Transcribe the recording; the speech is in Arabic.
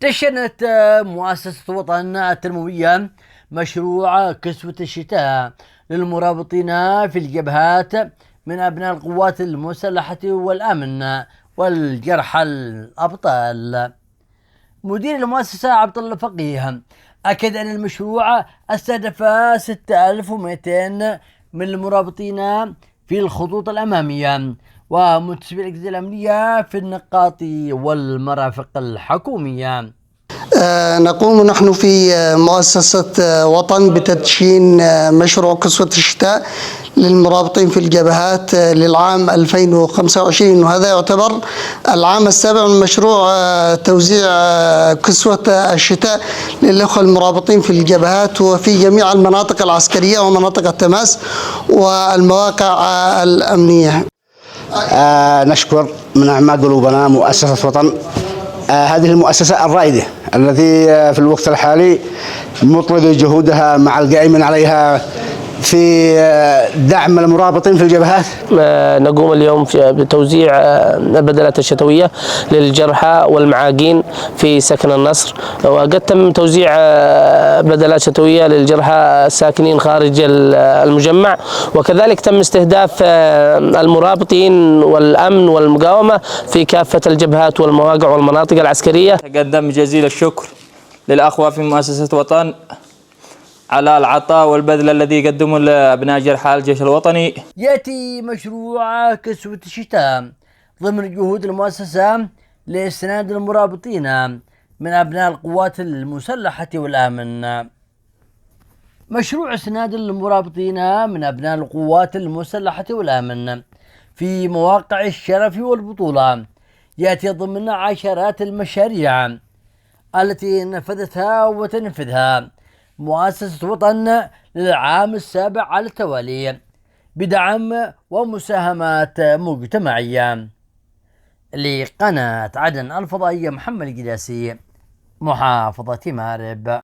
دشنت مؤسسة وطن التنموية مشروع كسوة الشتاء للمرابطين في الجبهات من أبناء القوات المسلحة والأمن والجرحى الأبطال. مدير المؤسسة عبد الله فقيه أكد أن المشروع استهدف 6200 من المرابطين في الخطوط الأمامية ومنتسبي الأجهزة الأمنية في النقاط والمرافق الحكومية. نقوم نحن في مؤسسة وطن بتدشين مشروع كسوة الشتاء للمرابطين في الجبهات للعام 2025، وهذا يعتبر العام السابع من مشروع توزيع كسوة الشتاء للأخوة المرابطين في الجبهات وفي جميع المناطق العسكرية ومناطق التماس والمواقع الأمنية. نشكر من أعماق قلوبنا مؤسسة وطن، هذه المؤسسة الرائدة التي في الوقت الحالي مطلقة جهودها مع القائمين عليها في دعم المرابطين في الجبهات. نقوم اليوم بتوزيع البدلات الشتوية للجرحى والمعاقين في سكن النصر، وقد تم توزيع بدلات شتوية للجرحى الساكنين خارج المجمع، وكذلك تم استهداف المرابطين والأمن والمقاومة في كافة الجبهات والمواقع والمناطق العسكرية. تقدم جزيل الشكر للأخوة في مؤسسة وطن على العطاء والبذل الذي يقدمه لأبناء جرحى الجيش الوطني. يأتي مشروع كسوة الشتاء ضمن جهود المؤسسة لإسناد المرابطين من أبناء القوات المسلحة والأمن. مشروع إسناد المرابطين من أبناء القوات المسلحة والأمن في مواقع الشرف والبطولة يأتي ضمن عشرات المشاريع التي نفذتها وتنفذها مؤسسة وطن للعام السابع على التوالي بدعم ومساهمات مجتمعية. لقناة عدن الفضائية، محمد القداسي، محافظة مأرب.